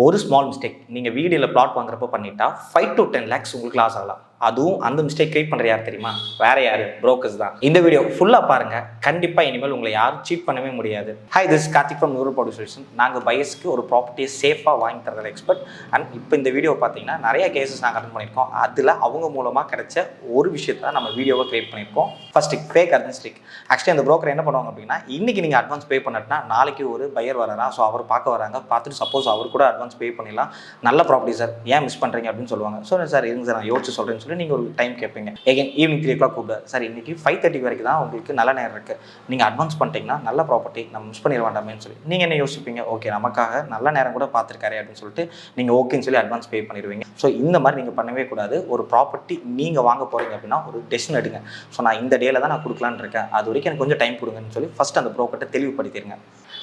ஒரு small mistake நீங்கள் வீடியோவில் பிளாட் வாங்குறப்ப பண்ணிட்டா 5 to 10 lakhs உங்களுக்கு லாஸ் ஆகலாம். அதுவும் அந்த மிஸ்டேக் கிரியேட் பண்ணுற யார் தெரியுமா? வேற யாரு? புரோக்கர்ஸ் தான். இந்த வீடியோ ஃபுல்லாக பாருங்க, கண்டிப்பாக இனிமேல் உங்களை யாரும் சீட் பண்ணவே முடியாது. Hi, this Karthik from neural property solution. நாங்கள் பையர்ஸ்க்கு ஒரு ப்ராப்பர்ட்டியை சேஃபாக வாங்கி தர எக்ஸ்பர்ட். அண்ட் இப்போ இந்த வீடியோ பார்த்தீங்கன்னா நிறைய கேசஸ் நாங்கள் அட்டன் பண்ணியிருக்கோம். அதில் அவங்க மூலமாக கிடைச்ச ஒரு விஷயத்தை நம்ம வீடியோவை கிரியேட் பண்ணியிருக்கோம். First fake advance trick. ஆக்சுவலி அந்த ப்ரோக்கர் என்ன பண்ணுவாங்க அப்படின்னா, இன்னைக்கு நீங்கள் அட்வான்ஸ் பே பண்ணட்டுனா நாளைக்கு ஒரு பையர் வரறா, ஸோ அவர் பார்க்க வராங்க, பார்த்துட்டு சப்போஸ் அவர் கூட அட்வான்ஸ் பே பண்ணிடலாம், நல்ல ப்ராப்பர்ட்டி சார், ஏன் மிஸ் பண்ணுறீங்க அப்படின்னு சொல்லுவாங்க. ஸோ சார் இருங்க சார், நான் யோசிச்சு சொல்கிறேன்னு சொல்லி நீங்கள் ஒரு டைம் கேட்பீங்க. எகைன் ஈவினிங் 3 o'clock கூப்பிடு சார், இன்னைக்கு 5:30 வரைக்கும் தான் உங்களுக்கு நல்ல நேரம் இருக்குது, நீங்கள் அட்வான்ஸ் பண்ணிட்டீங்கன்னா நல்ல ப்ராப்பர்ட்டி நம்ம மிஸ் பண்ணிட வேண்டாமேன்னு சொல்லி நீங்கள் என்ன யோசிப்பீங்க? ஓகே, நமக்காக நல்ல நேரம் கூட பார்த்துருக்காரு அப்படின்னு சொல்லிட்டு நீங்கள் ஓகேன்னு சொல்லி அட்வான்ஸ் பே பண்ணிடுவீங்க. ஸோ இந்த மாதிரி நீங்கள் பண்ணவே கூடாது. ஒரு ப்ராப்பர்ட்டி நீங்கள் வாங்க போகிறீங்க அப்படின்னா ஒரு டெசிஷன் எடுங்க. ஸோ நான் இந்த டேல தான் நான் கொடுக்கலான்னு இருக்கேன், அது வரைக்கும் எனக்கு கொஞ்சம் டைம் கொடுங்கன்னு சொல்லி ஃபர்ஸ்ட் அந்த ப்ரோக்கர்ட்ட தெளிவுபடுத்திடுங்க.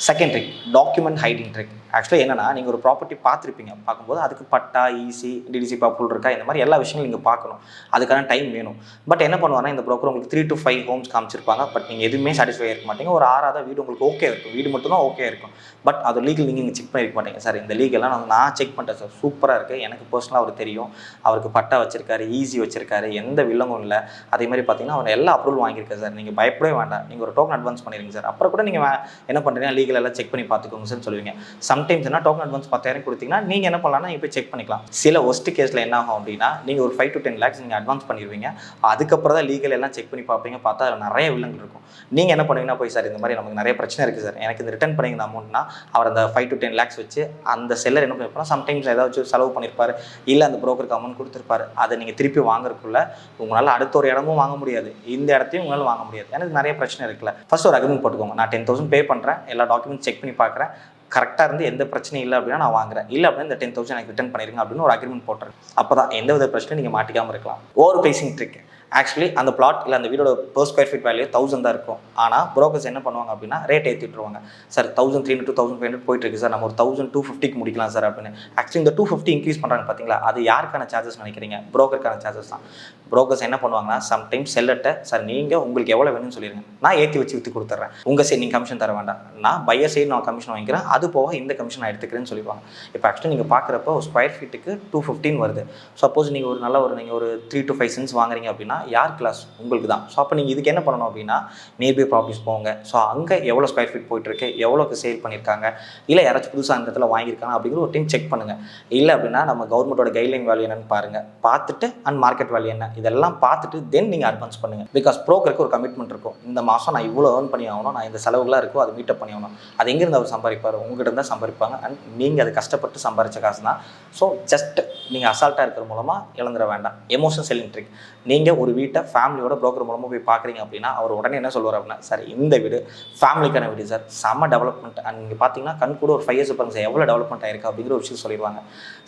Second trick, document hiding trick. ஆக்சுவலாக என்னன்னா, நீங்கள் ஒரு ப்ராப்பர்ட்டி பார்த்துருப்பீங்க, பார்க்கும்போது அதுக்கு பட்டா, ஈசி, டிடிசி அப்ரூவல் இருக்கா, இந்த மாதிரி எல்லா விஷயங்களும் நீங்கள் பார்க்கணும். அதுக்கான டைம் வேணும். பட் என்ன பண்ணுவாங்கன்னா, இந்த ப்ரோக்கர் உங்களுக்கு 3 to 5 ஹோம்ஸ் காமிச்சிருப்பாங்க. பட் நீங்கள் எதுவுமே சாட்டிஸ்ஃபை இருக்க மாட்டீங்க. ஒரு 6வது வீடு உங்களுக்கு ஓகே இருக்கும், வீடு மட்டும் தான் ஓகே இருக்கும். பட் அது லீகல் நீங்கள் செக் பண்ணிருக்க மாட்டீங்க. சார் இந்த லீகெல்லாம் நான் செக் பண்ணிட்டேன் சார், சூப்பராக இருக்குது, எனக்கு பர்சனலாக அவர் தெரியும், அவருக்கு பட்டா வச்சிருக்காரு, ஈஸி வச்சிருக்காரு, எந்த வில்லங்கும் இல்லை, அதே மாதிரி பார்த்தீங்கன்னா அவர் எல்லா அப்ரூவல் வாங்கியிருக்காரு சார், நீங்கள் பயப்படவே வேண்டாம், நீங்கள் ஒரு டோக்கன் அட்வான்ஸ் பண்ணிடுங்க சார், அப்புறம் கூட நீங்கள் என்ன பண்ணுறீங்கன்னா லீகல் எல்லாம் செக் பண்ணி பார்த்துக்கோங்க சார் சொல்லுவீங்க. சம்டைம்ஸ் என்ன டோக்கன் அட்வான்ஸ் 10,000 கொடுத்தீங்கன்னா நீங்கள் என்ன பண்ணலாம்னா நீங்கள் போய் செக் பண்ணிக்கலாம். சில ஒஸ்ட் கேஸில் என்ன ஆகும் அப்படின்னா, நீங்கள் ஒரு 5 to 10 lakhs நீங்கள் அட்வான்ஸ் பண்ணிடுவீங்க, அதுக்கப்புறம் தான் லீகல் எல்லாம் செக் பண்ணி பார்ப்பீங்க, பார்த்தா அதில் நிறைய வில்லங்கள் இருக்கும். நீங்கள் என்ன பண்ணுவீங்கன்னா, போய் சார் இந்த மாதிரி நமக்கு நிறைய பிரச்சனை இருக்குது சார், எனக்கு இந்த ரிட்டர்ன் பண்ணிங்க அமௌண்ட்னா, அவர் அந்த 5 to 10 lakhs வச்சு அந்த செல்லர் என்ன பண்ணிருப்பாருன்னா, சம்டைம்ஸ் ஏதாச்சும் செலவு பண்ணியிருப்பாரு, இல்லை அந்த ப்ரோக்கருக்கு அமௌண்ட் கொடுத்துருப்பாரு, அதை நீங்கள் திருப்பி வாங்குறதுக்குள்ள உங்களால் அடுத்த ஒரு இடமும் வாங்க முடியாது, இந்த இடத்தையும் உங்களால் வாங்க முடியாது. எனக்கு நிறைய பிரச்சனை இருக்குல்ல. ஃபர்ஸ்ட் ஒரு அக்ரிமெண்ட் போட்டுக்கோங்க, நான் 10,000 பே பண்ணுறேன், எல்லா டாக்குமெண்ட்ஸ் செக் பண்ணி பார்க்குறேன், கரெக்டாக இருந்து எந்த பிரச்சனையும் இல்லை அப்படின்னா நான் வாங்குறேன், இல்லை அப்படின்னா இந்த 10,000 எனக்கு ரிட்டர்ன் பண்ணிருங்க அப்படின்னு ஒரு அக்ரிமெண்ட் போட்டுறேன். அப்போ தான் எந்த வித பிரச்சனையும் நீங்கள் மாட்டிக்காமல் இருக்கலாம். Over pricing trick. ஆக்சுவலி அந்த பிளாட் இல்லை அந்த வீடோட per square feet வேல்யூ 1000 தான் இருக்கும். ஆனால் ப்ரோக்கர்ஸ் என்ன பண்ணுவாங்க அப்படின்னா, ரேட் ஏற்றிட்டுருவாங்க. சார் 1300 to 1500 போயிட்டு இருக்கு சார், நம்ம ஒரு 1250 முடிக்கலாம் சார் அப்படின்னு. ஆக்சுவலி இந்த 250 இன்க்ரீஸ் பண்ணுறாங்க பார்த்தீங்களா, அது யாருக்கான சார்ஜஸ் நினைக்கிறீங்க? ப்ரோக்கருக்கான சார்ஜஸ் தான். ப்ரோக்கர்ஸ் என்ன பண்ணுவாங்கன்னா, சம்டைம்ஸ் செல்லர்ட்ட சார் நீங்கள் உங்களுக்கு எவ்வளோ வேணும்னு சொல்லிடுங்க, நான் ஏற்றி வச்சு விற்று கொடுத்துட்றேன், உங்கள் சைடு நீங்கள் கமிஷன் தர வேண்டாம், நான் பையர் சைடு நான் கமிஷன் வாங்கிக்கிறேன், அது போக இந்த கமிஷன் நான் எடுத்துக்கிறேன்னு சொல்லிடுவாங்க. இப்போ ஆக்சுவலி நீங்கள் பார்க்குறப்போ ஒரு ஸ்கொயர் ஃபீட்டுக்கு 215 வருது. சப்போஸ் நீங்கள் ஒரு நல்ல நீங்கள் ஒரு 3 to 5 cents வாங்குறீங்க அப்படின்னா யார் கிளாஸ்? உங்களுக்கு தான். ஸோ அப்போ நீங்கள் இதுக்கு என்ன பண்ணணும் அப்படின்னா, நியர்பை ப்ராப்பர்ட்டிஸ் போங்க. ஸோ அங்கே எவ்வளோ ஸ்கொயர் ஃபீட் போயிட்டுருக்கு, எவ்வளோக்கு சேல் பண்ணியிருக்காங்க, இல்லை யாராச்சும் புதுசாக அந்த இடத்துல வாங்கியிருக்காங்க அப்படிங்கிற ஒரு டைம் செக் பண்ணுங்கள். இல்லை அப்படின்னா நம்ம கவர்மெண்ட்டோட கைட்லைன் வேல்யூ என்னன்னு பாருங்கள், பார்த்துட்டு அண்ட் மார்க்கெட் வேல்யூ என்ன, இதெல்லாம் பார்த்துட்டு தென் நீங்கள் அட்வான்ஸ் பண்ணுங்கள். பிகாஸ் ப்ரோக்கருக்கு ஒரு கமிட்மெண்ட் இருக்கும், இந்த மாதம் நான் இவ்வளோ ஏர்ன் பண்ணி ஆகணும், நான் இந்த செலவுகளாக இருக்கும், அதை மீட்டப் பண்ணி ஆகணும். அது எங்கேருந்து அவர் சம்பாதிப்பார்? உங்கள்கிட்ட இருந்தால் சம்பாதிப்பாங்க. அண்ட் நீங்கள் அது கஷ்டப்பட்டு சம்பாதிச்ச காசு தான். ஸோ ஜஸ்ட் நீங்கள் அசால்ட்டாக இருக்கிற மூலமாக இழந்துட வேண்டாம். Emotion selling trick. நீங்கள் ஒரு வீட்டை ஃபேமிலியோட ப்ரோக்கர் மூலமாக போய் பார்க்குறீங்க அப்படின்னா, அவர் உடனே என்ன சொல்லுவார் அப்படின்னா, சார் இந்த வீடு ஃபேமிலிக்கான வீடு சார், செம்ம டெவலப்மெண்ட், அண்ட் நீங்கள் பார்த்தீங்கன்னா கண் கூட ஒரு 5 years பாருங்க சார், எவ்வளோ டெவலப்மெண்ட் ஆயிருக்கு அப்படிங்கிற ஒரு விஷயம் சொல்லிடுவாங்க.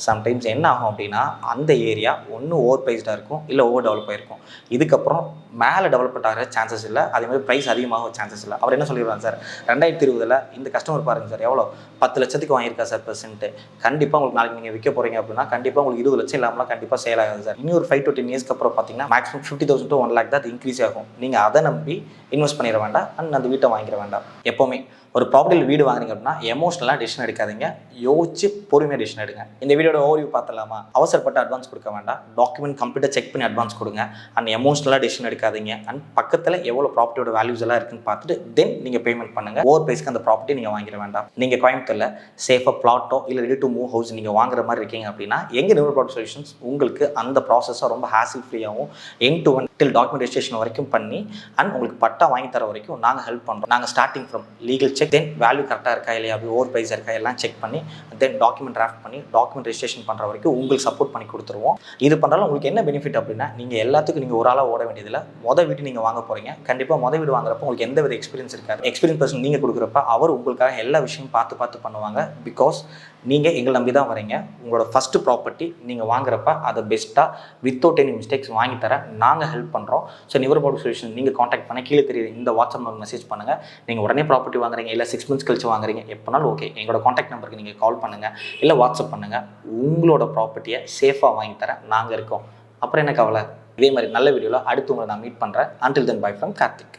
சம்டைம்ஸ் என்ன ஆகும் அப்படின்னா, அந்த ஏரியா ஒன்று ஓவர் ப்ரைஸ்டாக இருக்கும், இல்லை ஓவர் டெவலப் ஆகிருக்கும். இதுக்கப்புறம் மேலே டெவலப்மெண்ட் ஆகிற சான்சஸ் இல்லை, அதேமாதிரி ப்ரைஸ் அதிகமாக சான்சஸ் இல்லை. அவர் என்ன சொல்லிடுவாங்க, சார் 2020 இந்த கஸ்டமர் பாருங்கள் சார், எவ்வளோ 10 லட்சத்துக்கு வாங்கியிருக்கா சார் பெர்சென்ட், கண்டிப்பாக உங்களுக்கு நாளைக்கு நீங்கள் விற்க போகிறீங்க அப்படின்னா கண்டிப்பாக உங்களுக்கு 20 லட்சம் இல்லாமலாம் கண்டிப்பாக சேல் ஆகாது சார். இன்னும் ஒரு 5 to 10 yearsக்கு அப்புறம் பார்த்தீங்கன்னா மேக்ஸிமம் 50,000 to 1 lakh தான் அது இன்க்ரீஸ் ஆகும். நீங்கள் அதை நம்பி இன்வெஸ்ட் பண்ணிட வேண்டாம், அண்ட் அந்த வீட்டை வாங்கிட வேண்டாம். எப்போவுமே ஒரு ப்ராப்பர்ட்டியில் வீடு வாங்குறீங்க அப்படின்னா எமோஷனலாக டிசிஷன் எடுக்காதீங்க, யோசிச்சு பொறுமையாக டிசிஷன் எடுங்க. இந்த வீடியோட ஓவர்வியூ பார்த்தலாமா? அவசரப்பட்டு அட்வான்ஸ் கொடுக்க வேண்டாம், டாக்குமெண்ட் கம்ப்ளீட்டாக செக் பண்ணி அட்வான்ஸ் கொடுங்க, அண்ட் எமோஷனலாக டிசிஷன் எடுக்காதீங்க, அண்ட் பக்கத்தில் எவ்வளோ ப்ராப்பர்ட்டியோட வேல்யூஸ் எல்லாம் இருக்குன்னு பார்த்துட்டு தென் நீங்கள் பேமெண்ட் பண்ணுங்கள். ஓவர் ப்ரைஸ்க்கு அந்த ப்ராப்பர்ட்டி நீங்கள் வாங்கிட வேண்டாம். நீங்கள் கோயம்புத்தூரில் சேஃபாக பிளாட்டோ இல்லை ரெடி டு மூவ் ஹவுஸ் நீங்கள் வாங்குற மாதிரி இருக்கீங்க அப்படின்னா, எங்கள் நியூரல் ப்ராப்பர்ட்டி சொல்யூஷன்ஸ் உங்களுக்கு அந்த ப்ராசஸை ரொம்ப ஹேசில் ஃப்ரீயாகவும் end to end till document registration வரைக்கும் பண்ணி அண்ட் உங்களுக்கு பட்டா வாங்கி தர வரைக்கும் நாங்கள் ஹெல்ப் பண்ணுறோம். நாங்கள் starting from legal check, then value கரெக்டாக இருக்கா இல்லையா, அப்படி ஓவர் ப்ரைஸ் இருக்கா எல்லாம் செக் பண்ணி தென் டாக்குமெண்ட் டிராஃப்ட் பண்ணி டாக்குமெண்ட் ரெஜிஸ்ட்ரேஷன் பண்ணுற வரைக்கும் உங்களுக்கு சப்போர்ட் பண்ணி கொடுத்துருவோம். இது பண்ணுறாலும் உங்களுக்கு என்ன பெனிஃபிட் அப்படின்னா, நீங்கள் எல்லாத்துக்கும் நீங்கள் ஒரு ஆளாக ஓட வேண்டியதில்லை. வீடு நீங்கள் வாங்க போகிறீங்க, கண்டிப்பாக வீடு வாங்குறப்போ உங்களுக்கு எந்த வித எக்ஸ்பீரியன்ஸ் இருக்காது. எக்ஸ்பீரியன்ஸ் பர்சன் நீங்கள் கொடுக்குறப்ப அவர் உங்களுக்காக எல்லா விஷயமும் பார்த்து பண்ணுவாங்க. பிகாஸ் நீங்கள் எங்களை நம்பி தான் வரீங்க. உங்களோட ஃபஸ்ட்டு ப்ராப்பர்ட்டி நீங்கள் வாங்குறப்ப அதை பெஸ்ட்டாக வித்தவுட் எனி மிஸ்டேக்ஸ் வாங்கி தர நாங்கள் ஹெல்ப் பண்ணுறோம். ஸோ நியூரல் ப்ராப்பர்ட்டி சொல்யூஷன் நீங்கள் காண்டாக்ட் பண்ண கீழே தெரியுது இந்த வாட்ஸ்அப் நம்பர் மெசேஜ் பண்ணுங்கள். நீங்கள் உடனே ப்ராப்பர்ட்டி வாங்குறீங்க, இல்லை 6 months கழிச்சு வாங்குறீங்க, எப்போனாலும் ஓகே, எங்களோட காண்டாக்ட் நம்பருக்கு நீங்கள் கால் பண்ணுங்கள், இல்லை வாட்ஸ்அப் பண்ணுங்கள். உங்களோட ப்ராப்பர்ட்டியை சேஃபாக வாங்கி தர நாங்கள் இருக்கோம். அப்புறம் என்ன கவலை? இதே மாதிரி நல்ல வீடியோவில் அடுத்து உங்களை நான் மீட் பண்ணுறேன். Until then, bye from Karthik.